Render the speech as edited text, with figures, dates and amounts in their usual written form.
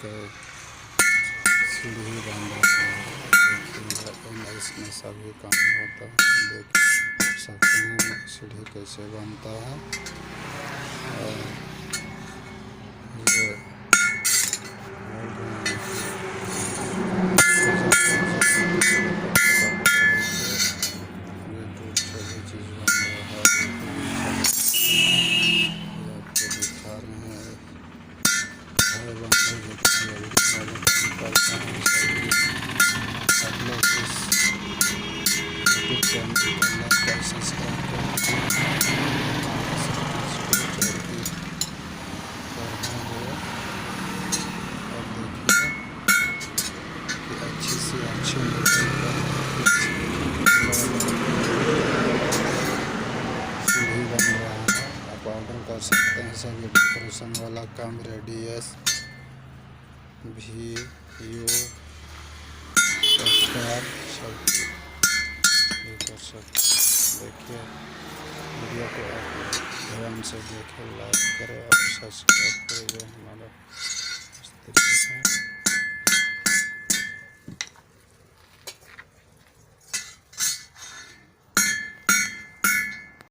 के सीढ़ी बन रहा है। देखिए इसमें सभी काम होता है, देख सकते हैं सीढ़ी कैसे बनता है। और ये सभी चीज़ बन रहा है, आपको दिखा रहे हैं। घर बनने जितना जल्दी करता है सभी आप लोग इस यूट्यूब चैनल को लाइक और सब्सक्राइब करें। और देखिए कि अच्छी से अच्छी सीढ़ी बन रहा है। आप ऑर्डर कर सकते हैं। सभी डेकोरेशन वाला काम रेडी है। भी यू स्टार सब ये कर सकते। देखिए वीडियो को आप ध्यान से देखें, लाइक करें और सब्सक्राइब करें। हमारा